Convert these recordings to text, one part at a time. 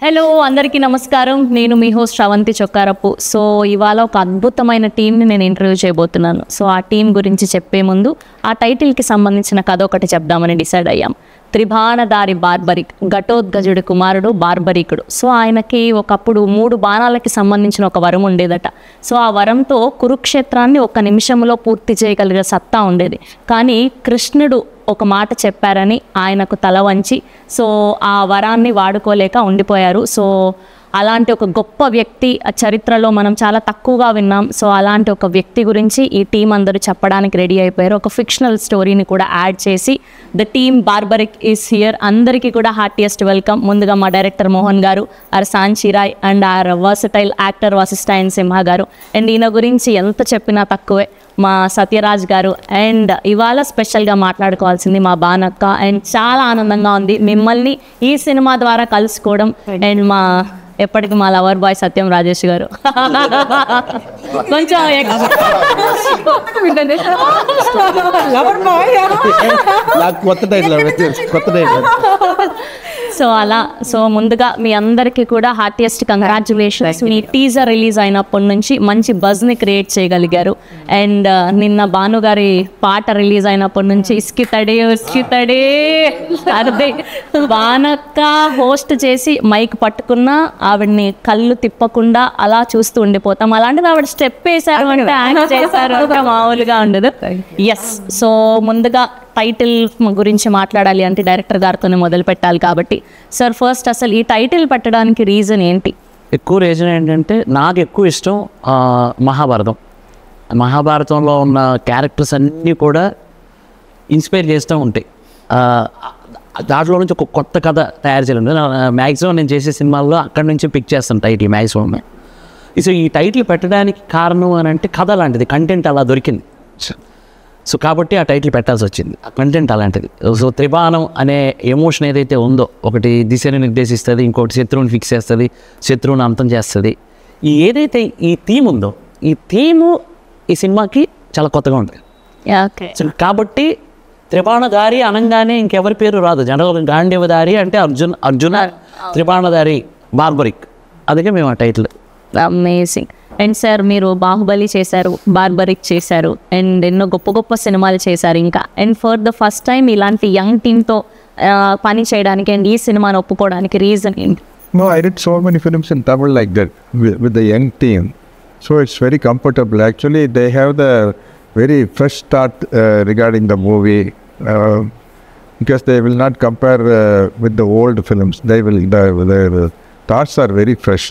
Hello అందరికీ నమస్కారం. నేను మీ హోస్ట్ శ్రవంతి చొక్కారపు. సో ఇవాళ ఒక అద్భుతమైన టీంని నేను ఇంటర్వ్యూ చేయబోతున్నాను. సో ఆ టీం గురించి చెప్పే ముందు ఆ టైటిల్కి సంబంధించిన కథ ఒకటి చెప్దామని డిసైడ్ అయ్యాం. త్రిబాణధారి బార్బరిక్, ఘటోద్గజుడి కుమారుడు బార్బరికుడు. సో ఆయనకి ఒకప్పుడు 3 బాణాలకి సంబంధించిన ఒక వరం ఉండేదట. సో ఆ వరంతో కురుక్షేత్రాన్ని 1 నిమిషంలో పూర్తి చేయగలిగే సత్తా ఉండేది. కానీ కృష్ణుడు ఒక మాట చెప్పారని ఆయనకు తల వంచి సో ఆ వరాన్ని వాడుకోలేక ఉండిపోయారు. సో అలాంటి ఒక గొప్ప వ్యక్తి చరిత్రలో మనం చాలా తక్కువగా విన్నాం. సో అలాంటి ఒక వ్యక్తి గురించి ఈ టీం అందరూ చెప్పడానికి రెడీ అయిపోయారు. ఒక ఫిక్షనల్ స్టోరీని కూడా యాడ్ చేసి the team Barbarik is here. అందరికీ కూడా హార్టియెస్ట్ వెల్కమ్. ముందుగా మా director Mohan garu, our Sanchi Rai and our versatile actor Vasishta N Simha garu. And ఈయన గురించి ఎంత చెప్పినా తక్కువే మా సత్యరాజ్ గారు. అండ్ ఇవాళ స్పెషల్గా మాట్లాడుకోవాల్సింది మా బానక్క. అండ్ చాలా ఆనందంగా ఉంది మిమ్మల్ని ఈ సినిమా ద్వారా కలుసుకోవడం. అండ్ మా ఎప్పటికీ మా లవర్ బాయ్ సత్యం రాజేష్ గారు కొంచెం సో అలా సో ముందుగా మీ అందరికీ కూడా హార్టియెస్ట్ కంగ్రాచ్యులేషన్స్. మీ టీజర్ రిలీజ్ అయినప్పటి నుంచి మంచి బజ్ని క్రియేట్ చేయగలిగారు. అండ్ నిన్న భానుగారి పాట రిలీజ్ అయినప్పటి నుంచి ఇస్కితడే అదే బానక్క హోస్ట్ చేసి మైక్ పట్టుకున్నా ఆవిడ్ని కళ్ళు తిప్పకుండా అలా చూస్తూ ఉండిపోతాం. అలాంటిది ఆవిడ స్టెప్ వేశారు అంటే యాక్ట్ చేశారు అంటే మామూలుగా ఉండదు. ఎస్, సో ముందుగా టైటిల్ గురించి మాట్లాడాలి అంటే డైరెక్టర్ గారితోనే మొదలు పెట్టాలి కాబట్టి సార్ ఫస్ట్ అసలు ఈ టైటిల్ పెట్టడానికి రీజన్ ఏంటి? ఎక్కువ రీజన్ ఏంటంటే నాకు ఎక్కువ ఇష్టం మహాభారతంలో ఉన్న క్యారెక్టర్స్ అన్నీ కూడా ఇన్స్పైర్ చేస్తూ ఉంటాయి. దాంట్లో నుంచి ఒక కొత్త కథ తయారు చేయాలి. మ్యాక్సిమం నేను చేసే సినిమాల్లో అక్కడి నుంచి పిక్ చేస్తాను టైటిల్ మ్యాక్సిమం. సో ఈ టైటిల్ పెట్టడానికి కారణం అని అంటే కథ లాంటిది, కంటెంట్ అలా దొరికింది. సో కాబట్టి ఆ టైటిల్ పెట్టాల్సి వచ్చింది. ఆ కంటెంట్ అలాంటిది. సో త్రిబాణం అనే ఎమోషన్ ఏదైతే ఉందో, ఒకటి దిశని నిర్దేశిస్తుంది, ఇంకోటి శత్రువుని ఫిక్స్ చేస్తుంది, శత్రువుని అంతం చేస్తుంది. ఏదైతే ఈ థీమ్ ఉందో, ఈ థీము ఈ సినిమాకి చాలా కొత్తగా ఉంటుంది. సో కాబట్టి త్రిబాణధారి అనగానే ఇంకెవరి పేరు రాదు. జనరల్ గాంధీవధారి అంటే అర్జున త్రిబాణధారి బార్బరిక్, అందుకే మేము ఆ టైటిల్. అమేజింగ్. అండ్ సార్ మీరు బాహుబలి చేశారు, బార్బరిక్ చేశారు, అండ్ ఎన్నో గొప్ప గొప్ప సినిమాలు చేశారు ఇంకా. And for the first time ఇలాంటి యంగ్ టీమ్తో పని చేయడానికి అండ్ ఈ సినిమాని ఒప్పుకోవడానికి రీజన్ ఏంటి? No, I did so many films in Tamil like that with the young team. So it's very comfortable. Actually, they have the very fresh start regarding the movie because they will not compare with the old films. They will, their thoughts are very fresh.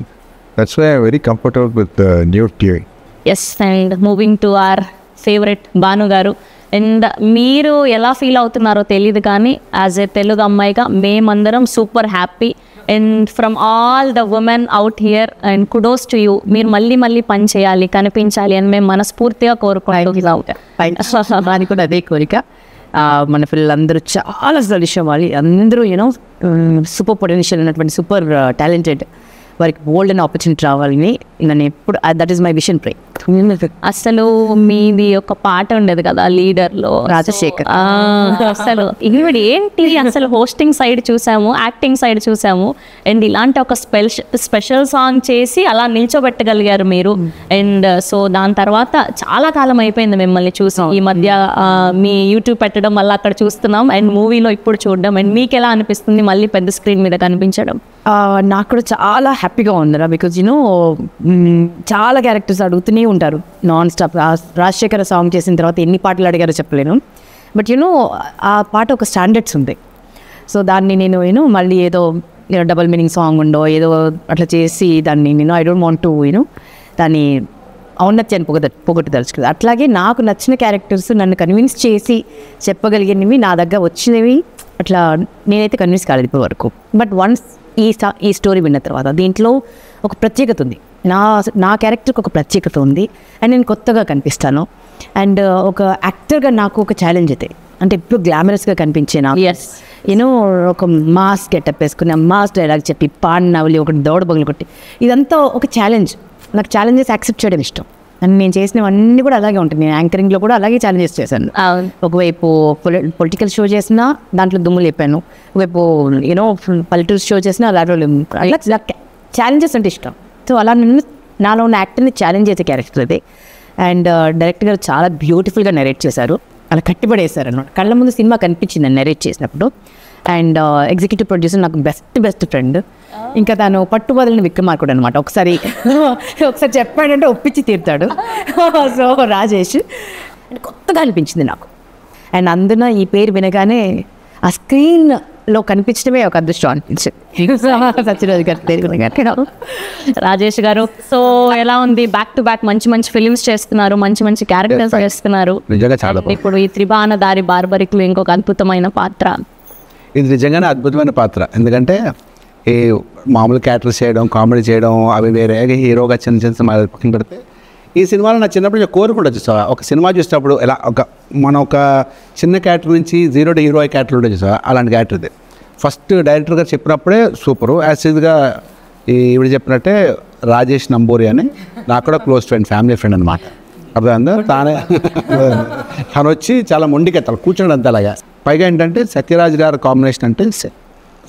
That's why I'm very comfortable with the new team. Yes, and moving to our favorite Bhanu గారు. And మీరు ఎలా feel అవుతున్నారో తెలియదు కానీ as a Telugu అమ్మాయిగా మేమందరం super happy. And from all the women out here and kudos to you. మీరు మళ్ళీ మళ్ళీ పని చేయాలి, కనిపించాలి అని మేము మనస్ఫూర్తిగా కోరుకుంటున్నాం. దానికి కూడా అదే కోరిక. మన పిల్లలందరూ చాలా సలిషం వాళ్ళు అందరూ యూనో సూపర్ పొటెన్షియల్ ఉన్నటువంటి సూపర్ టాలెంటెడ్, వారికి బోల్డ్ అనే ఆపర్చునిటీ రావాలని నేను ఎప్పుడు దట్ ఈస్ మై విషన్ ప్రే. అసలు మీది ఒక పాట ఉండేది కదా లీడర్లో, రాజశేఖర్. అసలు ఈవిడ ఏంటి అసలు హోస్టింగ్ సైడ్ చూసాము, యాక్టింగ్ సైడ్ చూసాము, అండ్ ఇలాంటి ఒక స్పెషల్ సాంగ్ చేసి అలా నిల్చోబెట్టగలిగారు మీరు. అండ్ సో దాని తర్వాత చాలా కాలం అయిపోయింది మిమ్మల్ని చూసాం. ఈ మధ్య మీ యూట్యూబ్ పెట్టడం వల్ల అక్కడ చూస్తున్నాం అండ్ మూవీలో ఇప్పుడు చూడడం. అండ్ మీకు ఎలా అనిపిస్తుంది మళ్ళీ పెద్ద స్క్రీన్ మీద కనిపించడం? నాకు కూడా చాలా హ్యాపీగా ఉందిరా. బికాజ్ యూనో చాలా క్యారెక్టర్స్ అడుగుతూనే ఉంటారు నాన్ స్టాప్. రాజశేఖర సాంగ్ చేసిన తర్వాత ఎన్ని పాటలు అడిగారో చెప్పలేను. బట్ యూనో ఆ పాట ఒక స్టాండర్డ్స్ ఉంది. సో దాన్ని నేను మళ్ళీ ఏదో డబల్ మీనింగ్ సాంగ్ ఉండో ఏదో అట్లా చేసి దాన్ని ఐ డోంట్ వాంట్ టు దాన్ని ఔన్నత్యాన్ని పొగట్టుదలుచుకుంది. అట్లాగే నాకు నచ్చిన క్యారెక్టర్స్ నన్ను కన్విన్స్ చేసి చెప్పగలిగినవి నా దగ్గర వచ్చినవి అట్లా నేనైతే కన్విన్స్ కాలేదు ఇప్పటి వరకు. బట్ వన్స్ ఈ స్టోరీ విన్న తర్వాత దీంట్లో ఒక ప్రత్యేకత ఉంది. నా క్యారెక్టర్కి ఒక ప్రత్యేకత ఉంది అండ్ నేను కొత్తగా కనిపిస్తాను. అండ్ ఒక యాక్టర్గా నాకు ఒక ఛాలెంజ్ అయితే అంటే ఇప్పుడు గ్లామరస్గా కనిపించే నాకు యూనో ఒక మాస్ గెటప్ వేసుకుని మాస్ డైలాగ్ చెప్పి పాడినవలి ఒకటి దౌడ బగులు కొట్టి ఇదంతా ఒక ఛాలెంజ్. నాకు ఛాలెంజెస్ యాక్సెప్ట్ చేయడం ఇష్టం. అండ్ నేను చేసినవన్నీ కూడా అలాగే ఉంటాయి. నేను యాంకరింగ్లో కూడా అలాగే ఛాలెంజెస్ చేశాను. అవును. ఒకవైపు పొలిటికల్ షో చేసినా దాంట్లో దుమ్ములు చెప్పాను, ఒకవైపు యూనో పల్లెటూరు షో చేసినా అలాంటి అలా ఛాలెంజెస్ అంటే ఇష్టం. సో అలా నాలో ఉన్న యాక్టర్ని ఛాలెంజ్ చేసే క్యారెక్టర్ అది. అండ్ డైరెక్టర్ గారు చాలా బ్యూటిఫుల్గా నెరేట్ చేశారు, అలా కట్టిపడేశారు అన్నమాట. కళ్ళ ముందు సినిమా కనిపించింది నెరేట్ చేసినప్పుడు. అండ్ ఎగ్జిక్యూటివ్ ప్రొడ్యూసర్ నాకు బెస్ట్ ఫ్రెండ్, ఇంకా తను పట్టుబదలని విక్రమార్కుడు అనమాట. ఒకసారి చెప్పాడంటే ఒప్పించి తీరుతాడు. సో రాజేష్ కొత్తగా అనిపించింది నాకు. అండ్ అందున ఈ పేరు వినగానే ఆ స్క్రీన్లో కనిపించడమే ఒక అదృష్టం అనిపించింది. సత్యరాజ్ గారి పేరు వినగానే. రాజేష్ గారు, సో ఎలా ఉంది? బ్యాక్ టు బ్యాక్ మంచి ఫిలిమ్స్ చేస్తున్నారు, మంచి క్యారెక్టర్స్ చేస్తున్నారు. నిజంగా చాలా ఇప్పుడు ఈ త్రిబాణ దారి బార్బరిక్లో ఇంకొక అద్భుతమైన పాత్ర. ఇది నిజంగానే అద్భుతమైన పాత్ర. ఎందుకంటే ఈ మామూలు క్యారెక్టర్స్ చేయడం, కామెడీ చేయడం అవి వేరే, హీరోగా చిన్న సినిమాలు పక్కన పెడితే ఈ సినిమాలో నా చిన్నప్పుడు నేను కోరుకుంటా చూసావా, ఒక సినిమా చూసినప్పుడు ఎలా మన ఒక చిన్న క్యారెక్టర్ నుంచి 0 to హీరో క్యారెక్టర్ ఉంటే చూసావా, అలాంటి క్యారెక్టర్ ఇది. ఫస్ట్ డైరెక్టర్ గారు చెప్పినప్పుడే సూపరు. యాసిడ్గా ఈవిడ చెప్పినట్టే రాజేష్ నంబూరి అని నాకు కూడా క్లోజ్ ఫ్రెండ్, ఫ్యామిలీ ఫ్రెండ్ అనమాట. అర్థమైందా? తను వచ్చి చాలా మొండికెత్తాలి, కూర్చోండి అంత అలాగా. పైగా ఏంటంటే సత్యరాజ్ గారి కాంబినేషన్ అంటే,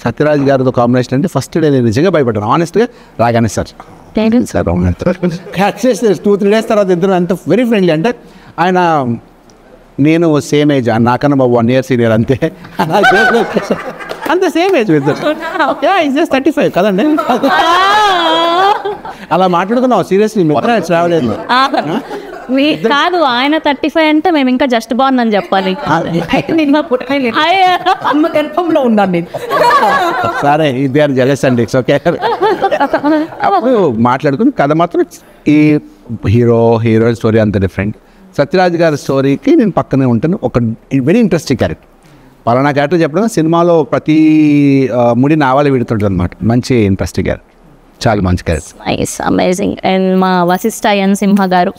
సత్యరాజ్ గారితో కాంబినేషన్ అంటే ఫస్ట్ డే నేను నిజంగా భయపడ్డాను ఆనెస్ట్గా. రాగానే సార్ క్యాచ్ చేస్తే 2-3 days తర్వాత ఇద్దరు అంత వెరీ ఫ్రెండ్లీ. అంటే ఆయన నేను సేమ్ ఏజ్, నాకన్నా బాబు 1 year సీనియర్ అంతే, అంత సేమ్ ఏజ్ ఇద్దరు. ఇస్ జస్ట్ 35 కదండి. అలా మాట్లాడుకున్నావు సీరియస్లీ, రావలేదు కాదు ఆయన 35 అంటే మేము ఇంకా జస్ట్ బాగుంది అని చెప్పాలి. అమ్మ గర్భంలో ఉన్నాను నేను. సరే ఇది అని జలస్ అండి, ఇట్స్ ఓకే. అప్పుడు మాట్లాడుకుని కథ మాత్రం ఈ హీరోయిన్ స్టోరీ అంత డిఫరెంట్. సత్యరాజ్ గారి స్టోరీకి నేను పక్కనే ఉంటాను. ఒక వెరీ ఇంట్రెస్టింగ్ క్యారెక్టర్, పలానా క్యారెక్టర్ చెప్పడం సినిమాలో ప్రతి ముడి నావాలే విడుతుంటుంది అనమాట. మంచి ఇంట్రెస్టింగ్ క్యారెక్టర్, చాలా మంచి క్యారెక్టర్. Nice, amazing. అండ్ మా వశిష్ఠ ఎన్ సింహ గారు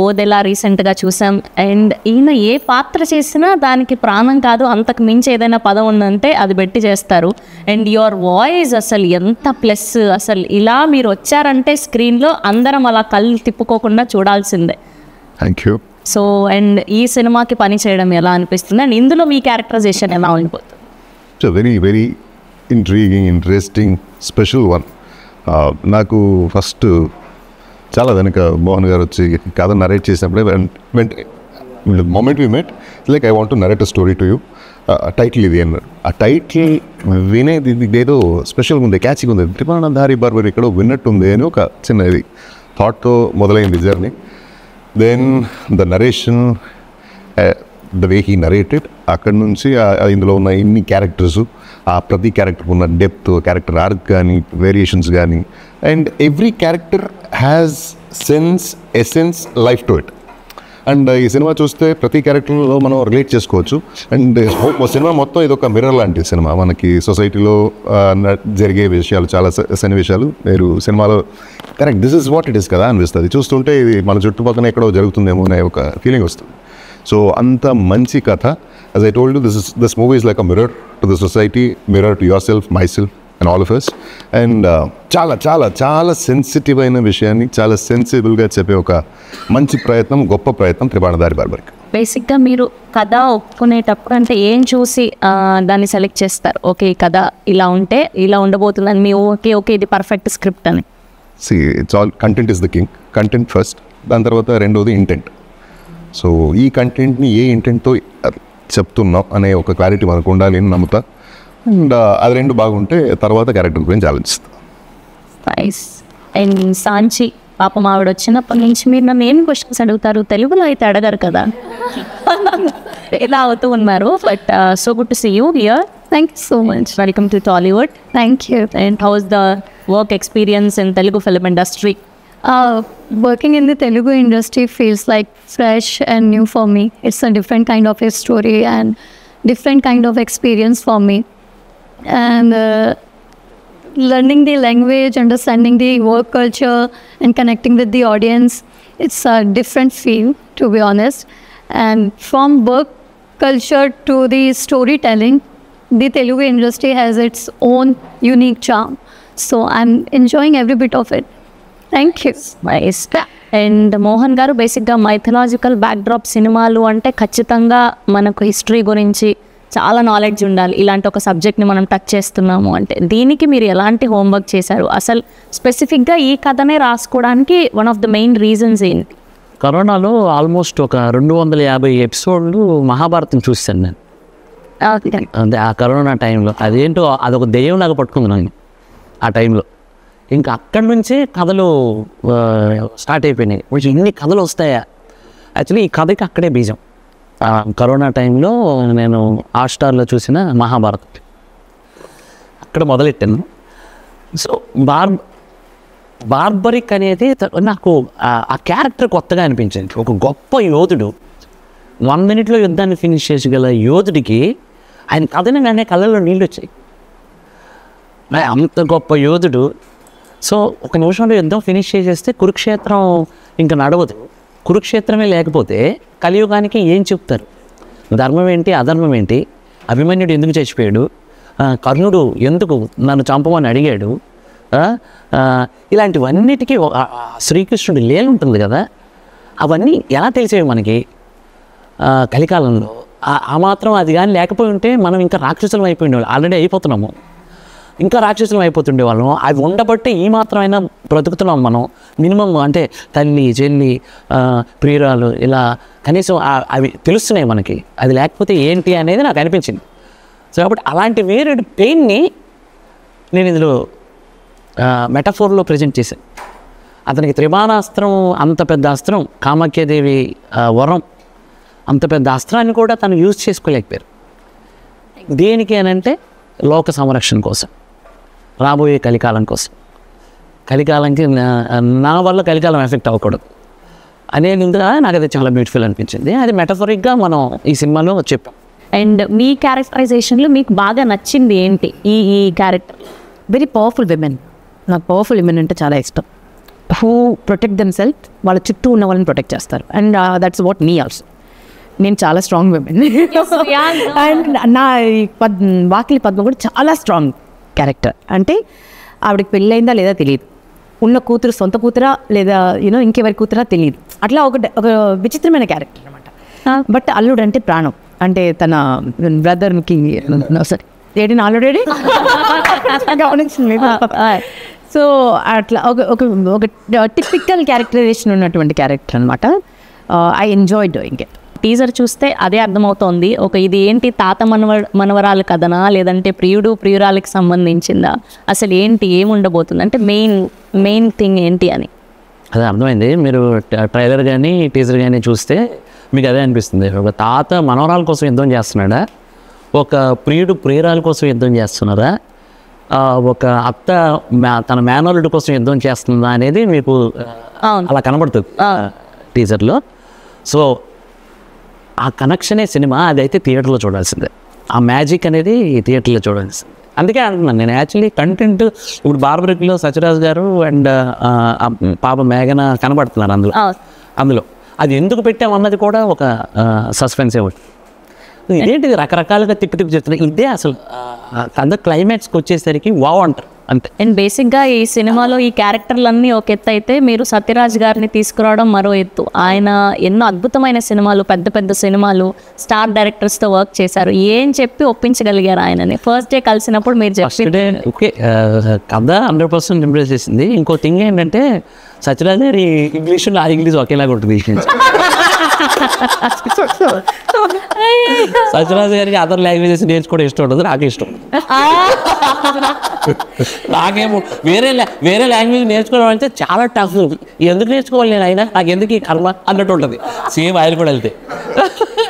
ఓదెలా రీసెంట్గా చూసాం. అండ్ ఈయన ఏ పాత్ర చేసినా దానికి ప్రాణం కాదు, అంతకు మించి ఏదైనా పదం ఉందంటే అది పెట్టి చేస్తారు. అండ్ యువర్ వాయిస్ అసలు ఎంత ప్లస్, అసలు ఇలా మీరు వచ్చారంటే స్క్రీన్లో అందరం అలా కళ్ళు తిప్పుకోకుండా చూడాల్సిందే. Thank you. సో అండ్ ఈ సినిమాకి పని చేయడం ఎలా అనిపిస్తుంది, అండ్ ఇందులో మీ క్యారెక్టరైజేషన్ ఎలా ఉండిపోతుంది? It's very very interesting special one. నాకు ఫస్ట్ చాలా వెనక మోహన్ గారు వచ్చి కథ నరేట్ చేసినప్పుడే moment we met like I want to narrate a story to you, title ఇది అన్నారు. ఆ టైటిల్ వినేది ఏదో స్పెషల్గా ఉంది, క్యాచ్గా ఉంది. త్రిబాణ దారి బార్బరి ఎక్కడో విన్నట్టుంది అని ఒక చిన్న ఇది థాట్తో మొదలైంది journey. Then the narration, the way he narrated, అక్కడి నుంచి ఇందులో ఉన్న ఇన్ని క్యారెక్టర్స్, ఆ ప్రతి క్యారెక్టర్ ఉన్న డెప్త్, క్యారెక్టర్ ఆర్క్ కానీ వేరియేషన్స్ కానీ, and every character has sense, essence, life to it. And ఈ సినిమా చూస్తే ప్రతి క్యారెక్టర్లో మనం రిలేట్ చేసుకోవచ్చు. అండ్ సినిమా మొత్తం ఇది ఒక మిర్రర్ లాంటి సినిమా. మనకి సొసైటీలో జరిగే విషయాలు, చాలా సన్నివేశాలు మీరు సినిమాలో correct this is what it is కదా అనిపిస్తుంది. చూస్తుంటే ఇది మన చుట్టుపక్కల ఎక్కడో జరుగుతుందేమో అనే ఒక ఫీలింగ్ వస్తుంది. సో అంత మంచి కథ. As I told you, this movie is like a mirror to the society, mirror to yourself, myself and all of us. And చాలా చాలా చాలా సెన్సిటివ్ అయిన విషయాన్ని చాలా సెన్సిబుల్గా చెప్పే ఒక మంచి ప్రయత్నం, గొప్ప ప్రయత్నం త్రిబాణ దారి బార్బరి. బేసిక్గా మీరు కథ ఒప్పుకునేటప్పుడు అంటే ఏం చూసి దాన్ని సెలెక్ట్ చేస్తారు? ఓకే ఈ కథ ఇలా ఉంటే ఇలా ఉండబోతుందని మీ ఓకే ఇది పర్ఫెక్ట్ స్క్రిప్ట్ అని? See, it's all content is the king. Content first, దాని తర్వాత రెండోది ఇంటెంట్. సో ఈ కంటెంట్ని ఏ ఇంటెంట్తో చెప్తున్నాం అనే ఒక క్లారిటీ మనకు ఉండాలి అని నమ్ముతా. అండ్ అది రెండు బాగుంటే తర్వాత క్యారెక్టర్ గురించి ఆలోచిస్తాం. నైస్. అండ్ సాంచి పాపం ఆవిడ వచ్చినప్పటి నుంచి మీరు నన్ను ఏం క్వశ్చన్స్ అడుగుతారు, తెలుగులో అయితే అడగారు కదా, ఇలా అవుతూ ఉన్నారు. But so good to see you here. Thank you so much. Welcome to Tollywood. Thank you. And how is the work experience in Telugu film industry? Working in the Telugu industry feels like fresh and new for me. It's a different kind of a story and different kind of experience for me. And learning the language, understanding the work culture and connecting with the audience, it's a different feel, to be honest. And from work culture to the storytelling, the Telugu industry has its own unique charm. So I'm enjoying every bit of it. Thank you. Nice. And Mohan గారు బేసిక్గా mythological backdrop సినిమాలు అంటే ఖచ్చితంగా మనకు history గురించి చాలా knowledge ఉండాలి. ఇలాంటి ఒక సబ్జెక్ట్ని మనం టచ్ చేస్తున్నాము అంటే దీనికి మీరు ఎలాంటి హోంవర్క్ చేశారు? అసలు స్పెసిఫిక్గా ఈ కథనే రాసుకోవడానికి one of the main reasons ఏంటి? కరోనాలో ఆల్మోస్ట్ ఒక 250 ఎపిసోడ్లు మహాభారతం చూశాను నేను. అంటే ఆ కరోనా టైంలో అదేంటో అదొక దెయ్యం లాగా పట్టుకుంది నాకు ఆ టైంలో. ఇంకా అక్కడి నుంచే కథలు స్టార్ట్ అయిపోయినాయి. కొంచెం ఇన్ని కథలు వస్తాయా? యాక్చువల్లీ ఈ కథకి అక్కడే బీజం. కరోనా టైంలో నేను హాట్‌స్టార్లో చూసిన మహాభారతం అక్కడ మొదలెట్టాను. సో బార్బరిక్ అనేది నాకు ఆ క్యారెక్టర్ కొత్తగా అనిపించింది. ఒక గొప్ప యోధుడు 1 minute యుద్ధాన్ని ఫినిష్ చేసగల యోధుడికి ఆయన కథని నానే కళ్ళల్లో నీళ్ళు వచ్చాయి. అంత గొప్ప యోధుడు. సో ఒక నిమిషంలో యుద్ధం ఫినిష్ చేసేస్తే కురుక్షేత్రం ఇంకా నడవదు. కురుక్షేత్రమే లేకపోతే కలియుగానికి ఏం చెప్తారు? ధర్మం ఏంటి, అధర్మం ఏంటి, అభిమన్యుడు ఎందుకు చచ్చిపోయాడు, కర్ణుడు ఎందుకు నన్ను చంపమని అడిగాడు, ఇలాంటివన్నిటికీ శ్రీకృష్ణుడి లీల ఉంటుంది కదా. అవన్నీ ఎలా తెలిసేవి మనకి కలికాలంలో? ఆ మాత్రం అది కానీ లేకపోయి ఉంటే మనం ఇంకా రాక్షసులం అయిపోయిండేవాళ్ళం. ఆల్రెడీ అయిపోతున్నాము, ఇంకా రాక్షసులం అయిపోతుండే వాళ్ళం. అవి ఉండబట్టే ఈ మాత్రమైనా బ్రతుకుతున్నాం మనం. మినిమం అంటే తల్లి, చెల్లి, ప్రియురాలు ఇలా కనీసం అవి తెలుస్తున్నాయి మనకి. అది లేకపోతే ఏంటి అనేది నాకు అనిపించింది. సో కాబట్టి అలాంటి వేరే పెయిన్ని నేను ఇందులో మెటఫోర్లో ప్రజెంట్ చేశాను. అతనికి త్రిబాణాస్త్రం, అంత పెద్ద అస్త్రం, కామాఖ్యాదేవి వరం, అంత పెద్ద అస్త్రాన్ని కూడా తను యూజ్ చేసుకోలేకపోయారు. దేనికి అని అంటే లోక సంరక్షణ కోసం, రాబోయే కలికాలం కోసం. కలికాలంకి నా వల్ల కలికాలం ఎఫెక్ట్ అవ్వకూడదు అనేది నాకు అది చాలా బ్యూటిఫుల్ అనిపించింది. అది మెటఫరిక్గా మనం ఈ సినిమాలో చెప్పాం. అండ్ మీ క్యారెక్టరైజేషన్లో మీకు బాగా నచ్చింది ఏంటి ఈ క్యారెక్టర్? Very powerful women. నాకు పవర్ఫుల్ విమెన్ అంటే చాలా ఇష్టం. హూ ప్రొటెక్ట్ దెమ్ సెల్ఫ్, వాళ్ళ చుట్టూ ఉన్న వాళ్ళని ప్రొటెక్ట్ చేస్తారు. And that's what me also. నేను చాలా స్ట్రాంగ్ విమెన్. అండ్ నా వాకిలి పద్మ కూడా చాలా స్ట్రాంగ్ క్యారెక్టర్. అంటే ఆవిడకి పెళ్ళయిందా లేదా తెలియదు, ఉన్న కూతురు సొంత కూతురా లేదా ఇంకెవరి కూతురా తెలియదు. అట్లా ఒక విచిత్రమైన క్యారెక్టర్ అనమాట. బట్ అల్లుడు అంటే ప్రాణం. అంటే తన బ్రదర్కి సరే ఏంటి ఆల్రెడీ గమనించింది. సో అట్లా ఒక టిపికల్ క్యారెక్టరైజేషన్ ఉన్నటువంటి క్యారెక్టర్ అనమాట. I enjoy doing it. Teaser చూస్తే అదే అర్థమవుతోంది. ఇది ఏంటి, తాత మనవరాలు కథనా లేదంటే ప్రియుడు ప్రియురాలకి సంబంధించిందా, అసలు ఏంటి, ఏముండబోతుంది అంటే మెయిన్ థింగ్ ఏంటి అని అదే అర్థమైంది. మీరు ట్రైలర్ కానీ టీజర్ కానీ చూస్తే మీకు అదే అనిపిస్తుంది. ఒక తాత మనవరాల కోసం యుద్ధం చేస్తున్నాడా, ఒక ప్రియుడు ప్రియురాల కోసం యుద్ధం చేస్తున్నారా, ఒక అత్త తన మేనల్లుడి కోసం యుద్ధం చేస్తుందా అనేది మీకు అలా కనబడుతుంది టీజర్లో. సో ఆ కనెక్షనే సినిమా. అదైతే థియేటర్లో చూడాల్సిందే. ఆ మ్యాజిక్ అనేది థియేటర్లో చూడాల్సిందే. అందుకే అంటున్నాను నేను. యాక్చువల్లీ కంటెంట్ ఇప్పుడు బార్బరిక్లో సత్యరాజ్ గారు అండ్ పాప మేఘన కనబడుతున్నారు అందులో. అది ఎందుకు పెట్టామన్నది కూడా ఒక సస్పెన్స్ ఒకటి. ఇదేంటిది రకరకాలుగా తిప్పి చెప్తున్నారు. ఇదే అసలు కథ క్లైమాక్స్కి వచ్చేసరికి వావ్ అంటారు అంతే. అండ్ బేసిక్గా ఈ సినిమాలో ఈ క్యారెక్టర్లన్నీ ఒక ఎత్తు అయితే మీరు సత్యరాజ్ గారిని తీసుకురావడం మరో ఎత్తు. ఆయన ఎన్నో అద్భుతమైన సినిమాలు, పెద్ద పెద్ద సినిమాలు, స్టార్ డైరెక్టర్స్తో వర్క్ చేశారు. ఏం చెప్పి ఒప్పించగలిగారు ఆయనని? ఫస్ట్ డే కలిసినప్పుడు మీరు చెప్పి ఓకే కథ 100% ఇంప్రెస్ చేసింది. ఇంకో థింగ్ ఏంటంటే సత్యరాజ్ గారి ఇంగ్లీష్ నా ఇంగ్లీష్ ఒకేలాగా ఉంటుంది. సత్యరాజ్ గారికి అదర్ లాంగ్వేజెస్ నేర్చుకోవడం ఇష్టం ఉండదు, నాకు ఇష్టం. నాకేమో వేరే లాంగ్వేజ్ నేర్చుకోవడం అంటే చాలా టఫ్. ఎందుకు నేర్చుకోవాలి నేను, అయినా నాకు ఎందుకు ఈ కర్మ అన్నట్టు ఉంటుంది. సేమ్ ఆయన కూడా వెళ్తే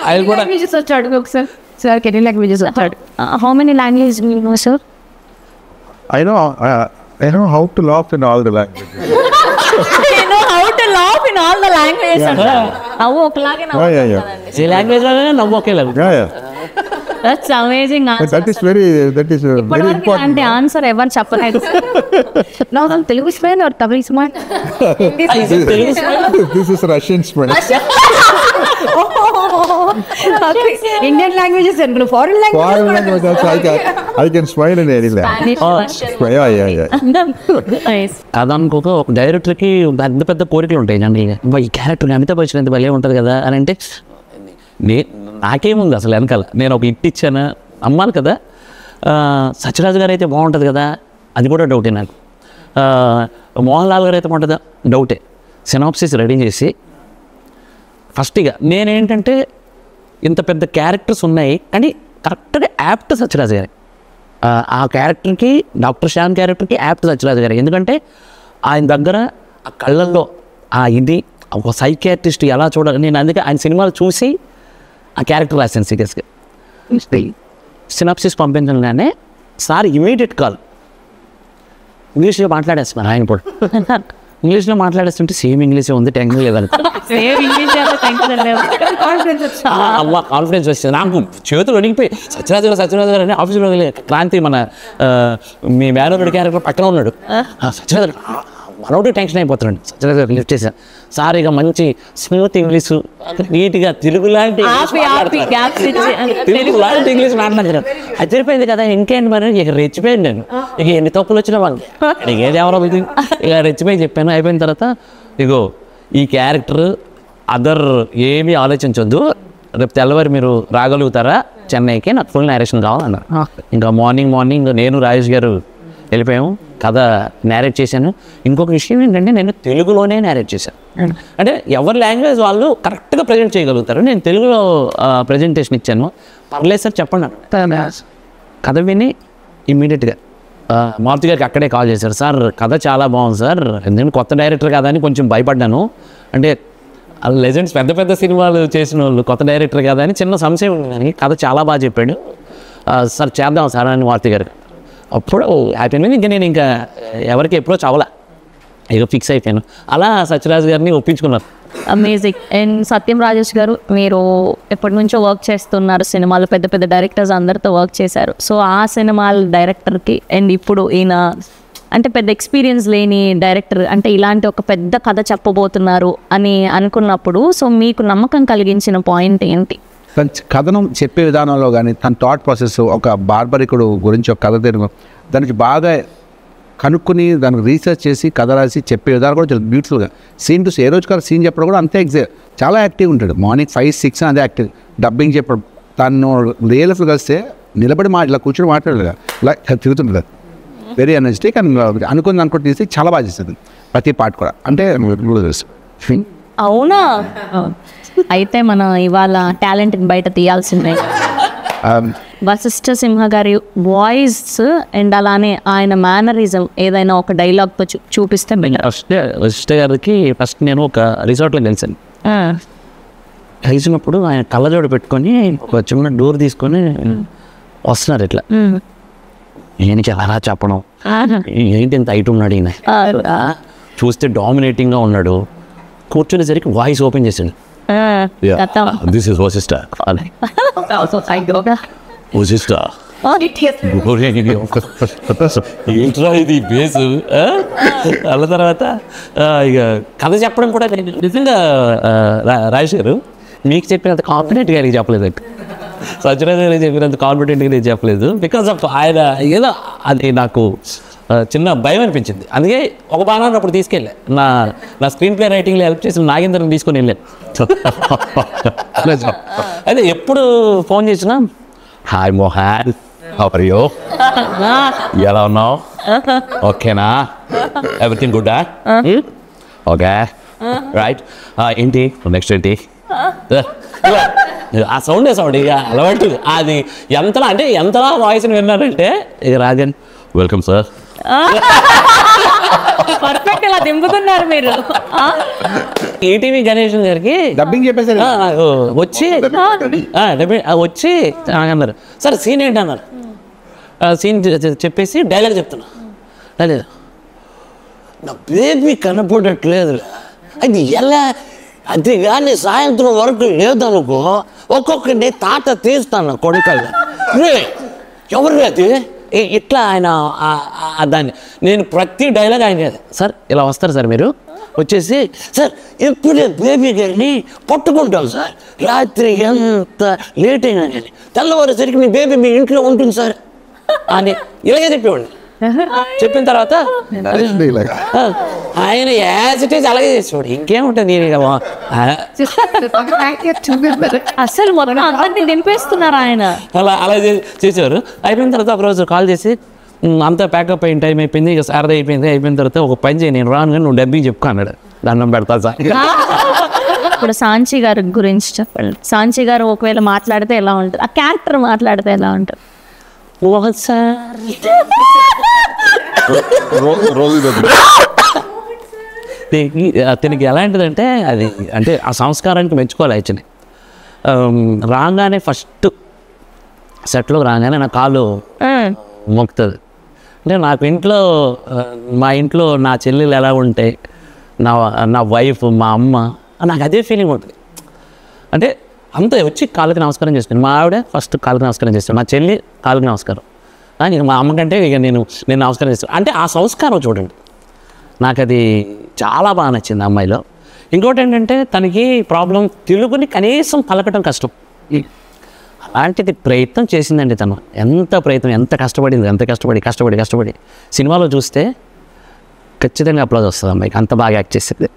ఆయన కూడా వచ్చాడు ఒకసారి. సార్ ఎన్ని లాంగ్వేజెస్ వచ్చాడు? How many language sir? I know how to laugh in all the languages. You know how to laugh in all the languages. నవ్వు ఒకలాగే Yeah. ఏ లాంగ్వేజ్ లోనే నవ్వు ఒకేలాగా. Yeah. That's amazing answer. That is very ఇప్పటివరకు important. అంటే answer ఎవరు చెప్పలేదు. నాకు Telugu smile are Tamil smile? This is Russian Spanish. Indian languages అనుకున్నా, foreign Foreign language language also I can smile in any language. Yeah. Nice. అదనుకోక ఒక డైరెక్టర్కి పెద్ద పెద్ద కోరికలు ఉంటాయి అండి. ఈ క్యారెక్టర్ అమితాబ్ బచ్చన్ ఎంత భలే ఉంటుంది కదా అని అంటే నాకేముంది అసలు వెనకాల, నేను ఒక ఇట్ ఇచ్చాను అమ్మాలి కదా. సత్యరాజు గారు అయితే బాగుంటుంది కదా, అది కూడా డౌటే నాకు. మోహన్ లాల్ గారు అయితే బాగుంటుందా, డౌటే. సినాప్సిస్ రెడీ చేసి ఫస్ట్గా నేనేంటంటే ఇంత పెద్ద క్యారెక్టర్స్ ఉన్నాయి కానీ కరెక్ట్గా యాప్ట్ సత్యరాజు గారి, ఆ క్యారెక్టర్కి డాక్టర్ శ్యామ్ క్యారెక్టర్కి యాప్ట్ సత్యరాజు గారు. ఎందుకంటే ఆయన దగ్గర ఆ కళ్ళల్లో ఆ ఇది ఒక సైకియాట్రిస్ట్ ఎలా చూడాలి, నేను అందుకే ఆయన సినిమాలు చూసి ఆ క్యారెక్టర్ రాశాను సీరియస్గా. సినాప్సిస్ పంపించగానే సార్ ఇమీడియట్ కాల్, ఇంగ్లీష్లో మాట్లాడేస్తున్నారు ఆయన కూడా. ఇంగ్లీష్లో మాట్లాడేస్తుంటే సేమ్ ఇంగ్లీషే ఉంది, టెన్షన్ లేదని అమ్మ కాన్ఫిడెన్స్ వచ్చింది నాకు. చేతులు వణిగిపోయి సత్యరాజు గారు అని ఆఫీస్లో క్రాంతి మన మీ మేనరుడి క్యారెక్టర్ పక్కన ఉన్నాడు. సత్యరాజు మనోడు టెన్షన్ అయిపోతున్నాడు. సత్యరాజు గారు లిఫ్ట్ చేశాను, సార్ ఇక మంచి స్మూత్ ఇంగ్లీషు నీట్గా తెలుగు లాంటి ఇంగ్లీష్ మాట్లాడుతున్నాను. అది తెలిపోయింది కదా, ఇంకేంటి మరి ఇక రెచ్చిపోయాను నేను. ఇక ఎన్ని తప్పులు వచ్చినా వాళ్ళకి ఇక ఏది ఎవరో ఇక రెచ్చిపోయి చెప్పాను. అయిపోయిన తర్వాత ఇగో ఈ క్యారెక్టర్ అదర్ ఏమీ ఆలోచించొద్దు, రేపు తెల్లవారు మీరు రాగలుగుతారా చెన్నైకి, నాకు ఫుల్ నేరేషన్ కావాలన్నారు. ఇంకా మార్నింగ్ నేను రాజేష్ గారు వెళ్ళిపోయాము, కథ నేరేట్ చేశాను. ఇంకొక విషయం ఏంటంటే నేను తెలుగులోనే నేరేట్ చేశాను. అంటే ఎవరి లాంగ్వేజ్ వాళ్ళు కరెక్ట్గా ప్రజెంట్ చేయగలుగుతారు. నేను తెలుగులో ప్రజెంటేషన్ ఇచ్చాను. పర్లేదు సార్ చెప్పండి అన్నాడు. కథ విని ఇమ్మీడియట్గా మారుతి గారికి అక్కడే కాల్ చేశారు, సార్ కథ చాలా బాగుంది సార్, ఎందుకంటే కొత్త డైరెక్టర్ కదా అని కొంచెం భయపడ్డాను. అంటే లెజెండ్స్ పెద్ద పెద్ద సినిమాలు చేసిన వాళ్ళు కొత్త డైరెక్టర్ కదా అని చిన్న సంశయం ఉంది, కానీ కథ చాలా బాగా చెప్పాడు సార్, చేద్దాం సార్ అని మారుతి గారు. అప్పుడు అయిపోయింది. ఇంకా నేను ఇంకా ఎవరికి ఎప్పుడో చావలా, ఇక ఫిక్స్ అయిపోయాను. అలా సత్యరాజు గారిని ఒప్పించుకున్నారు. అమేజింగ్. అండ్ సత్యం రాజేష్ గారు, మీరు ఎప్పటి నుంచో వర్క్ చేస్తున్నారు సినిమాలు, పెద్ద పెద్ద డైరెక్టర్స్ అందరితో వర్క్ చేశారు. సో ఆ సినిమాల డైరెక్టర్కి అండ్ ఇప్పుడు ఈయన అంటే పెద్ద ఎక్స్పీరియన్స్ లేని డైరెక్టర్, అంటే ఇలాంటి ఒక పెద్ద కథ చెప్పబోతున్నారు అని అనుకున్నప్పుడు సో మీకు నమ్మకం కలిగించిన పాయింట్ ఏంటి? తన కథనం చెప్పే విధానంలో కానీ తన థాట్ ప్రాసెస్, ఒక బార్బరికుడు గురించి ఒక కథ తిరుగు దానికి బాగా కనుక్కొని దానికి రీసెర్చ్ చేసి కథ రాసి చెప్పే విధానం కూడా చాలా బ్యూటిఫుల్గా. సీన్ టు ఏ రోజు కాదు సీన్ చెప్పడం కూడా అంతే చాలా యాక్టివ్ ఉంటాడు. మార్నింగ్ 5-6 అదే యాక్టివ్. డబ్బింగ్ చెప్పడం తను రియల్ లైఫ్లో కలిస్తే నిలబడి ఇలా కూర్చొని మాట్లాడలేదు, ఇలా తిరుగుతుంటుంది. వెరీ ఎనర్జెటిక్ అండ్ అనుకుని తీసి చాలా బాగా చేస్తుంది ప్రతి పార్ట్ కూడా. అంటే అవునా? అయితే మనం ఇవాళ టాలెంట్ బయట తీయాల్సిందే. వశిష్ఠ సింహ గారి వాయిస్ అండ్ అలానే ఆయన మేనరిజం ఏదైనా ఒక డైలాగ్తో చూపిస్తే వశిష్ఠ గారికి ఫస్ట్ నేను ఒక రిసార్ట్లో కలిసాను. కలిసినప్పుడు ఆయన కళ్ళజోడు పెట్టుకొని ఒక చిన్న డోర్ తీసుకొని వస్తున్నారు. ఇట్లా ఈయనకి ఎలా చెప్పడం, ఏంటి ఇంత హైట్ ఉన్నాడు ఈయన, చూస్తే డామినేటింగ్గా ఉన్నాడు. కూర్చునేసరికి వాయిస్ ఓపెన్ చేసాడు, దిస్ ఇస్ వశిష్ఠ. వశిష్ఠ ఏంట్రా ఇది బేసు. అన్న తర్వాత ఇక కథ చెప్పడం కూడా నిజంగా రాజేష్ గారు మీకు చెప్పినంత కాన్ఫిడెంట్గా ఆయనకి చెప్పలేదు, సత్యరాజు గారికి చెప్పినంత కాన్ఫిడెంట్గా నేను చెప్పలేదు. బికాస్ ఆఫ్ ఆయన ఏదో అది నాకు చిన్న భయం అనిపించింది. అందుకే ఒక బాగా అప్పుడు తీసుకెళ్ళా, నా స్క్రీన్ ప్లే రైటింగ్లో హెల్ప్ చేసిన నాగేంద్రని తీసుకొని వెళ్ళాను. అయితే ఎప్పుడు ఫోన్ చేసినా hi Mohan, how are you, ఎలా ఉన్నావు, ఓకేనా, ఎవ్రీథింగ్ గుడ్డా, ఓకే రైట్, ఏంటి నెక్స్ట్ ఏంటి, ఆ సౌండ్ ఇక అలవాటు. అది ఎంతలా వాయిస్ని విన్నారంటే ఇక రాజన్ వెల్కమ్ సార్, పర్ఫెక్ట్ ఇలా దింపుతున్నారు మీరు. ఈటీవీ గణేషన్ గారికి డబ్బింగ్ చెప్పేసి వచ్చి అన్నారు, సార్ సీన్ ఏంటి అన్నారు. సీన్ చెప్పేసి డైలాగ్ చెప్తున్నా, లేదు నా బేబీ కనపడట్లేదు, అది ఎలా, అది కానీ సాయంత్రం వరకు లేదనుకో ఒక్కొక్కటి తాట తీస్తాను కొడుకల్లా, ఎవరు అది ఇట్లా ఆయన దాన్ని నేను ప్రతి డైలాగ్ ఆయన సార్ ఇలా వస్తారు సార్ మీరు వచ్చేసి సార్ ఎప్పుడే బేబీ గారిని పట్టుకుంటాం సార్, రాత్రి ఎంత లేట్ అయినా కానీ తెల్లవారేసరికి మీ బేబీ మీ ఇంట్లో ఉంటుంది సార్ అని ఇలాగే చెప్పేవాడిని. చెప్పిన తర్వాత ఆయన యాజ్ ఇట్ ఈజ్ అలాగే చేసేవాడు. ఇంకేముంటుంది నేను అసలు మొత్తం అందరినీ దింపేస్తున్నారు ఆయన. అలా చేసేవారు. అయిపోయిన తర్వాత ఒకరోజు కాల్ చేసి అంతా ప్యాకప్ అయిన టైం అయిపోయింది, ఇక సారది అయిపోయిన తర్వాత ఒక పని చేయి, నేను రాను కానీ నువ్వు డబ్బింగ్ చెప్పుకో అన్నాడు. దండం పెడతా సార్. ఇప్పుడు సాంచి గారి గురించి చెప్పండి. సాంచి గారు ఒకవేళ మాట్లాడితే ఎలా ఉంటుంది, ఆ క్యారెక్టర్ మాట్లాడితే ఎలా ఉంటుంది? అతనికి ఎలాంటిదంటే అది అంటే ఆ సంస్కారానికి మెచ్చుకోవాలి. యాక్చువల్లీ రాగానే ఫస్ట్ సెట్లో రాగానే నా కాలు మొక్కుతుంది. అంటే నాకు ఇంట్లో మా ఇంట్లో నా చెల్లెలు ఎలా ఉంటాయి, నా వైఫ్, మా అమ్మ, నాకు అదే ఫీలింగ్ ఉంటుంది. అంటే అంత వచ్చి కాళ్ళకి నమస్కారం చేస్తాను. మా ఆవిడ ఫస్ట్ కాళ్ళకి నమస్కారం చేస్తాను, మా చెల్లి కాళ్ళకి నమస్కారం, ఇక మా అమ్మకంటే ఇక నేను నమస్కారం చేస్తాను. అంటే ఆ సంస్కారం చూడండి, నాకు అది చాలా బాగా నచ్చింది అమ్మాయిలో. ఇంకోటి ఏంటంటే తనకి ప్రాబ్లం తెలుగుని కనీసం పలకటం కష్టం. అలాంటిది ప్రయత్నం చేసిందండి తను. ఎంత ప్రయత్నం, ఎంత కష్టపడింది, ఎంత కష్టపడి సినిమాలో చూస్తే ఖచ్చితంగా అప్లాజ్ వస్తుంది అమ్మాయికి, అంత బాగా యాక్ట్ చేసేది.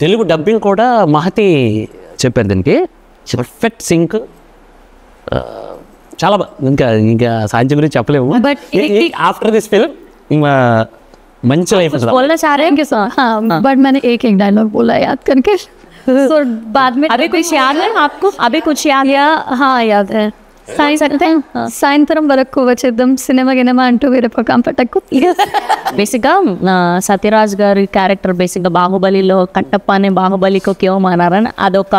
తెలుగు డబ్బింగ్ కూడా మహతి చెప్పారు దీనికి, పర్ఫెక్ట్ సింక్, చాలా ఇంకా సాధ్యం గురించి చెప్పలేము. ఆఫ్టర్ దిస్ ఫిల్మ్ మంచి లైఫ్. बट मैंने एक डायलॉग बोला याद करके, तो बाद में अभी कुछ याद है आपको? अभी कुछ याद? हाँ याद है. సాయంత్రం వరకు వచ్చేద్దాం సినిమా గినిమా అంటూ వేరే ప్రోగ్రామ్ పట్టకు. బేసిక్గా సత్యరాజ్ గారి క్యారెక్టర్ బేసిక్గా బాహుబలిలో కట్టప్ప అనే బాహుబలికి క్యో మానారని అదొక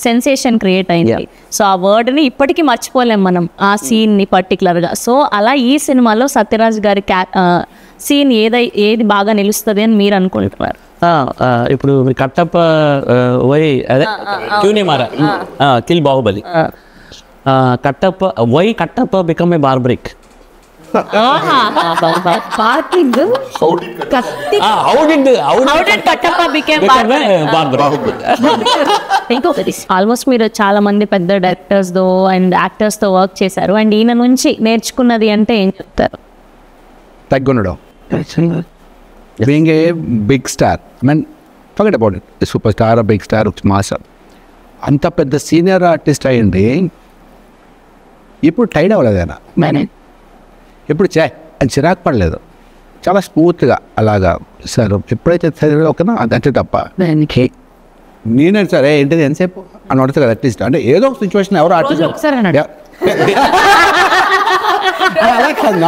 సెన్సేషన్ క్రియేట్ అయింది. సో ఆ వర్డ్ని ఇప్పటికీ మర్చిపోలేం మనం, ఆ సీన్ని పర్టికులర్గా. సో అలా ఈ సినిమాలో సత్యరాజ్ గారి సీన్ ఏది బాగా నిలుస్తుంది అని మీరు అనుకుంటున్నారు? ఇప్పుడు కట్టప్ప వై అదే క్యూని మారా kill Baahubali, Kattappa become a Barbarik. Almost మీరు చాలా మంది పెద్ద డైరెక్టర్స్ తో అండ్ యాక్టర్స్ తో వర్క్ చేశారు, అండ్ ఈయన నుంచి నేర్చుకున్నది అంటే ఏం చెప్తారు? తగ్గుండడం, being a big star, forget about it, super star, big star, master, అంత పెద్ద సీనియర్ ఆర్టిస్ట్ అయ్యింది. ఇప్పుడు టైడ్ అవ్వలేదు ఆయన, ఇప్పుడు అది చిరాకు పడలేదు, చాలా స్మూత్గా అలాగా సార్ ఎప్పుడైతే సరే ఓకేనా అదంటే తప్ప నేనే సరే ఏంటిది ఎంతసేపు అని అడుగుతుంది కదా అట్లీస్ట్. అంటే ఏదో ఒక సిచ్యువేషన్ ఎవరు ఆర్టిస్ట్ అలా కాదు,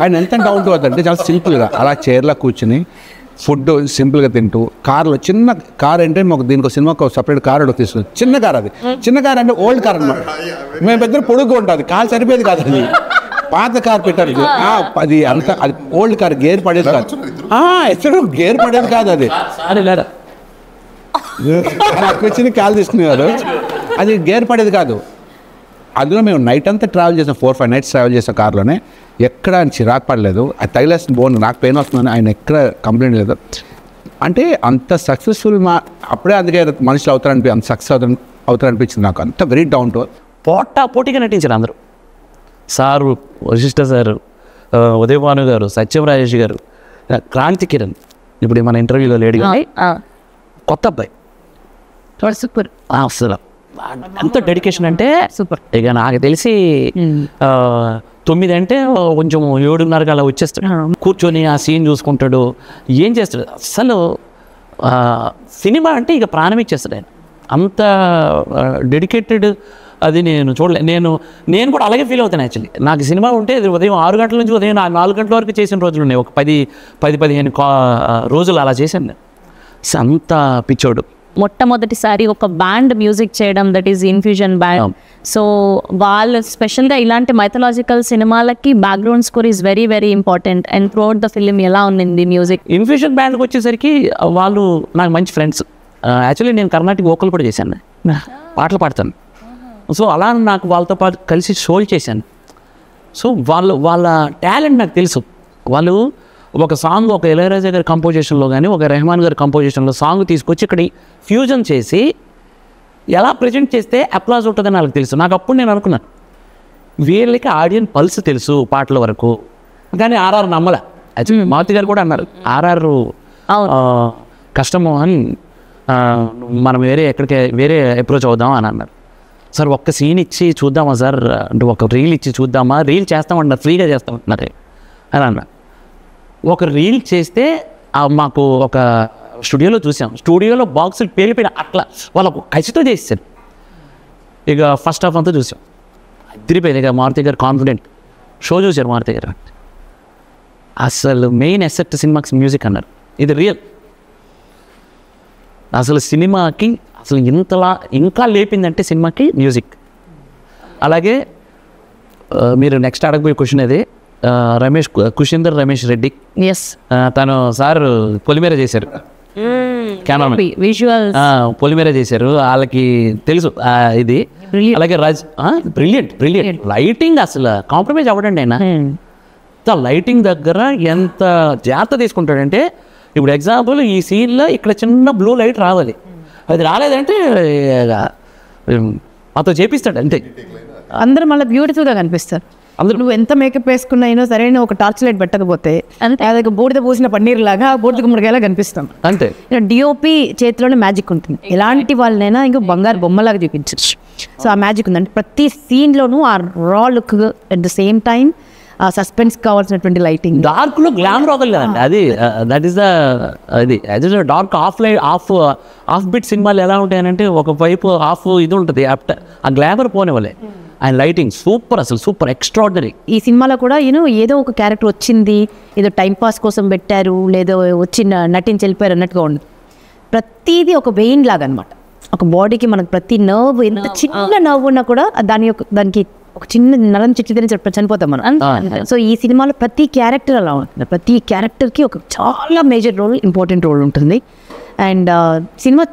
ఆయన ఎంత డౌన్ టు అర్త్ అంటే చాలా సింపుల్గా అలా చైర్లో కూర్చుని ఫుడ్ సింపుల్గా తింటూ, కార్లో చిన్న కార్ అంటే మాకు దీనికి సినిమాకు సపరేట్ కార్ ఒకటి తీసుకుంది, చిన్న కార్, అది చిన్న కార్ అంటే ఓల్డ్ కార్ అనమాట. మేము పెద్ద పొడుగు ఉంటుంది, కార్ సరిపోయేది కాదు, అది పాత కార్ పెట్టారు, అది అంత అది ఓల్డ్ కార్, గేర్ పడేది కాదు, ఎక్కడ గేర్ పడేది కాదు, అది వచ్చింది కాల్ తీసుకునేవారు, అది గేర్ పడేది కాదు. అందులో మేము నైట్ అంతా ట్రావెల్ చేసాం, 4-5 nights ట్రావెల్ చేసాం కార్లోనే, ఎక్కడ చిరాకు పడలేదు. అది తగిలేసిన బోన్ నాకు పెయిన్ వస్తుందని ఆయన ఎక్కడ కంప్లైంట్ లేదు. అంటే అంత సక్సెస్ఫుల్ అప్పుడే అందుకే మనుషులు అంత సక్సెస్ అవుతారనిపించింది నాకు. అంత వెరీ డౌన్ టు పోటీగా నటించారు అందరూ. సారు, వశిష్ఠ సారు, ఉదయభాను గారు, సత్యం రాజేష్ గారు, క్రాంతి కిరణ్, ఇప్పుడు మన ఇంటర్వ్యూలో లేడీ కొత్త అబ్బాయి, సూపర్. అసలు ఎంత డెడికేషన్ అంటే సూపర్. ఇక నాకు తెలిసి 9 అంటే కొంచెం 7:30 అలా వచ్చేస్తాడు, కూర్చొని ఆ సీన్ చూసుకుంటాడు, ఏం చేస్తాడు. అసలు సినిమా అంటే ఇక ప్రాణం ఇచ్చేస్తాడు ఆయన, అంత డెడికేటెడ్. అది నేను చూడలే, నేను కూడా అలాగే ఫీల్ అవుతాను. యాక్చువల్లీ నాకు సినిమా ఉంటే ఉదయం 6 గంటల నుంచి ఉదయం 4 గంటల వరకు చేసిన రోజులు ఉన్నాయి, ఒక 10-15 రోజులు అలా చేశాను నేను. అంత పిచ్చోడు. మొట్టమొదటిసారి ఒక బ్యాండ్ మ్యూజిక్ చేయడం, that is infusion band. So వాళ్ళు స్పెషల్గా ఇలాంటి మైథలాజికల్ సినిమాలకి background score is very very important. And throughout the film ఎలా ఉంది మ్యూజిక్? ఇన్ఫ్యూజన్ బ్యాండ్కి వచ్చేసరికి వాళ్ళు నాకు మంచి ఫ్రెండ్స్. యాక్చువల్లీ నేను కర్ణాటక వోకల్ కూడా చేశాను, పాటలు పాడతాను. సో అలా నాకు వాళ్ళతో పాటు కలిసి షోలు చేశాను. సో వాళ్ళ టాలెంట్ నాకు తెలుసు. వాళ్ళు ఒక సాంగ్ ఒక ఇళయరాజా గారి కంపోజిషన్లో కానీ ఒక రెహమాన్ గారి కంపోజిషన్లో సాంగ్ తీసుకొచ్చి ఇక్కడ ఫ్యూజన్ చేసి ఎలా ప్రజెంట్ చేస్తే అప్లాజ్ ఉంటుందని నాకు తెలుసు. నాకు అప్పుడు నేను అనుకున్నాను వీళ్ళకి ఆడియన్స్ పల్స్ తెలుసు పాటల వరకు, కానీ ఆర్ఆర్ నమ్మలే. మారుతి గారు కూడా అన్నారు ఆర్ఆర్ కష్టము అని, మనం వేరే అప్రోచ్ అవుదాం అని అన్నారు. సార్ ఒక్క సీన్ ఇచ్చి చూద్దామా సార్ అంటే ఒక రీల్ ఇచ్చి చూద్దామా, రీల్ చేస్తామన్నారు ఫ్రీగా చేస్తామంటున్నారు అని అన్నారు. ఒక రీల్ చేస్తే మాకు ఒక స్టూడియోలో చూసాం, స్టూడియోలో బాక్సులు పేలిపోయిన అట్లా వాళ్ళకు కసితో చేస్తారు. ఇక ఫస్ట్ హాఫ్ అంతా చూసాం, అదిరిపోయింది. ఇక మారుతి గారు కాన్ఫిడెంట్ షో చూశారు మారుతి గారు. అసలు మెయిన్ ఎసెప్ట్ సినిమాకి మ్యూజిక్ అన్నారు, ఇది రియల్. అసలు సినిమాకి అసలు ఇంతలా ఇంకా లేపిందంటే సినిమాకి మ్యూజిక్. అలాగే మీరు నెక్స్ట్ అడగబోయే క్వశ్చన్ అది కుషేందర్ రమేష్ రెడ్డి. ఎస్, తను సార్ పొలిమేర చేశారు, విజువల్ పొలిమేర చేశారు, వాళ్ళకి తెలుసు ఇది. అలాగే బ్రిలియంట్ లైటింగ్, అసలు కాంప్రమైజ్ అవ్వడండి ఆయన. లైటింగ్ దగ్గర ఎంత జాగ్రత్త తీసుకుంటాడంటే, ఇప్పుడు ఎగ్జాంపుల్ ఈ సీన్లో ఇక్కడ చిన్న బ్లూ లైట్ రావాలి, అది రాలేదంటే అతను చేపిస్తాడు అంతే. అందరూ మళ్ళీ బ్యూటిఫుల్గా కనిపిస్తారు. అందరూ నువ్వు ఎంత మేకప్ వేసుకున్నా అయినా సరైన ఒక టార్చ్ లైట్ పెట్టకపోతే అదే బూడిద పూసిన పన్నీర్ లాగా బూడిద గుమ్మడికాయలా కనిపిస్తాం అంతే. డిఓపి చేతిలోనే మ్యాజిక్ ఉంటుంది. ఎలాంటి వాళ్ళనైనా ఇంకా బంగారు బొమ్మలాగా చూపించచ్చు. సో ఆ మ్యాజిక్ ఉందంటే ప్రతి సీన్లోనూ ఆ రా look at the same time ఆ సస్పెన్స్ కావాల్సినటువంటి లైటింగ్. డార్క్లో గ్లామర్ వదలలేదండి, అది that is the dark of bit సినిమాలు ఎలా ఉంటాయనంటే ఒక వైపు ఆఫ్ ఇది ఉంటుంది, ఆ గ్లామర్ పోనివ్వలే. ఆయన లైటింగ్ సూపర్, అసలు సూపర్ ఎక్స్ట్రాడినరీ. ఈ సినిమాలో కూడా ఏదో ఒక క్యారెక్టర్ వచ్చింది, ఏదో టైంపాస్ కోసం పెట్టారు, లేదో వచ్చి నటించి వెళ్ళిపోయారు అన్నట్టుగా ఉండదు. ప్రతిదీ ఒక వెయిన్ లాగా అనమాట. ఒక బాడీకి మనకు ప్రతి నర్వ్, ఎంత చిన్న నర్వ్ ఉన్నా కూడా దానికి ఒక చిన్న నరం చిట్టిదని చనిపోతాం మనం. సో ఈ సినిమాలో ప్రతి క్యారెక్టర్ అలా ఉంటుంది. ప్రతి క్యారెక్టర్కి ఒక చాలా మేజర్ రోల్, ఇంపార్టెంట్ రోల్ ఉంటుంది. అండ్ సినిమా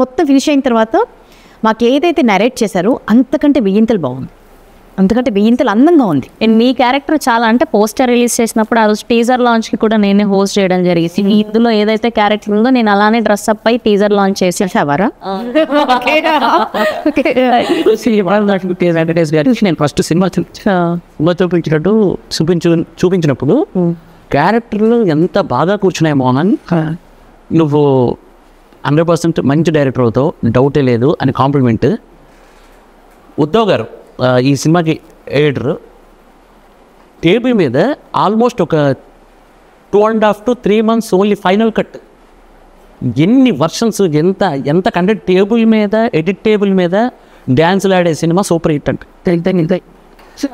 మొత్తం ఫినిష్ అయిన తర్వాత మాకు ఏదైతే నరేట్ చేశారో అంతకంటే వెయ్యింతలు బాగుంది, అంతకంటే వెయ్యింతలు అందంగా ఉంది. అండ్ మీ క్యారెక్టర్ చాలా అంటే పోస్టర్ రిలీజ్ చేసినప్పుడు ఆ రోజు టీజర్ లాంచ్కి కూడా నేనే హోస్ట్ చేయడం జరిగింది. ఇందులో ఏదైతే క్యారెక్టర్ ఉందో నేను అలానే డ్రెస్అప్ అయి టీజర్ లాంచ్ చేసేవారా. నేను ఫస్ట్ సినిమా చూపించినప్పుడు క్యారెక్టర్లు ఎంత బాగా కూర్చున్నాయి మోహన్, నువ్వు 100% మంచి డైరెక్టర్ అవుతావు, డౌటే లేదు అని కాంప్లిమెంట్. ఉద్ధవ్ గారు ఈ సినిమాకి ఎడిటర్ టేబుల్ మీద ఆల్మోస్ట్ ఒక 2.5 to 3 months only final cut, ఎన్ని వర్షన్స్, ఎంత కంటెంట్ టేబుల్ మీద, ఎడిట్ టేబుల్ మీద డ్యాన్సులు ఆడే సినిమా సూపర్ హిట్ అంటే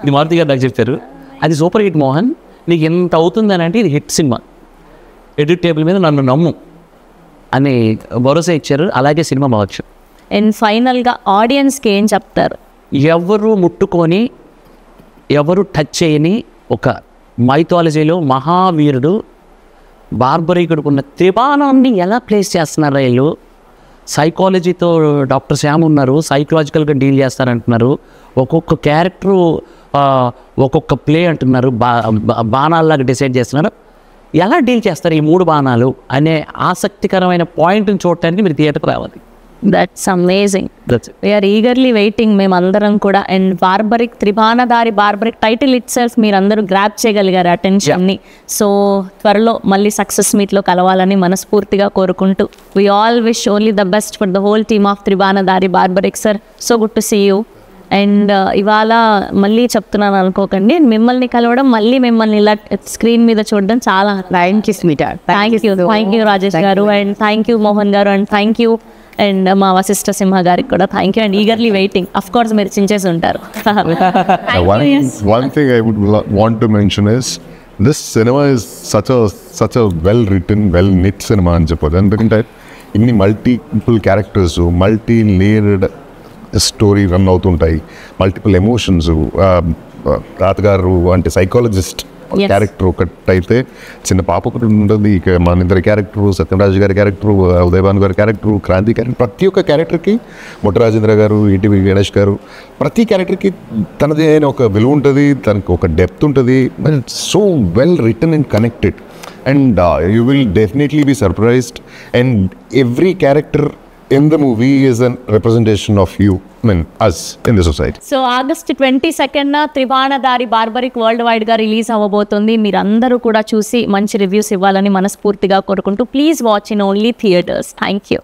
ఇది మారుతి గారు నాకు చెప్పారు. అది సూపర్ హిట్ మోహన్, నీకు ఎంత అవుతుందని అంటే ఇది హిట్ సినిమా, ఎడిట్ టేబుల్ మీద నన్ను నమ్ము అని భరోసా ఇచ్చారు. అలాగే సినిమా బావచ్చు. అండ్ ఫైనల్గా ఆడియన్స్కి ఏం చెప్తారు? ఎవరు ముట్టుకొని ఎవరు టచ్ చేయని ఒక మైథాలజీలో మహావీరుడు బార్బరీకుడికి ఉన్న త్రిబాణాన్ని ఎలా ప్లేస్ చేస్తున్నారు వీళ్ళు. సైకాలజీతో డాక్టర్ శ్యామ్ ఉన్నారు, సైకలాజికల్గా డీల్ చేస్తారంటున్నారు. ఒక్కొక్క క్యారెక్టరు ఒక్కొక్క ప్లే అంటున్నారు, బాణాల్లాగా డిసైడ్ చేస్తున్నారు. ఎలా డీల్ చేస్తారు ఈ 3 బాణాలు అనే ఆసక్తికరమైన పాయింట్ని చూడటానికి మీరు థియేటర్కి రావాలి. That's amazing. We're eagerly waiting మేమందరం కూడా. And Tribanadhari Barbarik title itself మీరందరూ గ్రాప్ చేయగలిగారు అటెన్షన్ని. సో త్వరలో మళ్ళీ సక్సెస్ మీట్లో కలవాలని మనస్ఫూర్తిగా కోరుకుంటూ we all wish only the best for the whole team of Tribanadhari Barbarik sir. So good to see you. And ఇవాళ మళ్ళీ చెప్తున్నాను అనుకోకండి, మిమ్మల్ని కలవడం, మళ్ళీ మిమ్మల్ని ఇలా స్క్రీన్ మీద చూడడం చాలా థ్యాంక్ యూ రాజేష్ గారు, అండ్ థ్యాంక్ యూ మోహన్ గారు, అండ్ థ్యాంక్ యూ అండ్ మా వశిష్ఠ సింహ గారికి కూడా thank you. And eagerly waiting, of course మీరు చించేసి ఉంటారు. One thing I would want to mention is this cinema is such a well written, well knit cinema అని చెప్పొచ్చు. ఎందుకంటే ఇన్ని multiple characters, multi layered story run అవుతుంటాయి, multiple emotions. తాతగారు అంటే psychologist character ఒకటైతే, చిన్న పాప ఒకటి ఉంటుంది, ఇక మన ఇద్దరి క్యారెక్టరు, సత్యరాజు గారి క్యారెక్టరు, ఉదయభాను గారి క్యారెక్టరు, క్రాంతి క్యారెక్టర్, ప్రతి ఒక్క క్యారెక్టర్కి మొట్టరాజేంద్ర గారు, ఈటీవీ గణేష్ గారు, ప్రతి క్యారెక్టర్కి తనది అయిన ఒక విలువ ఉంటుంది, తనకు ఒక డెప్త్ ఉంటుంది. So well written and connected. and you will definitely be surprised. And every character in the movie is a representation of you, I mean us in the society. So August 22న Tribanadhari Barbarik world వైడ్గా release అవ్వబోతుంది. మీరందరూ కూడా చూసి మంచి reviews ఇవ్వాలని మనస్ఫూర్తిగా కోరుకుంటూ please watch in only theatres. Thank you.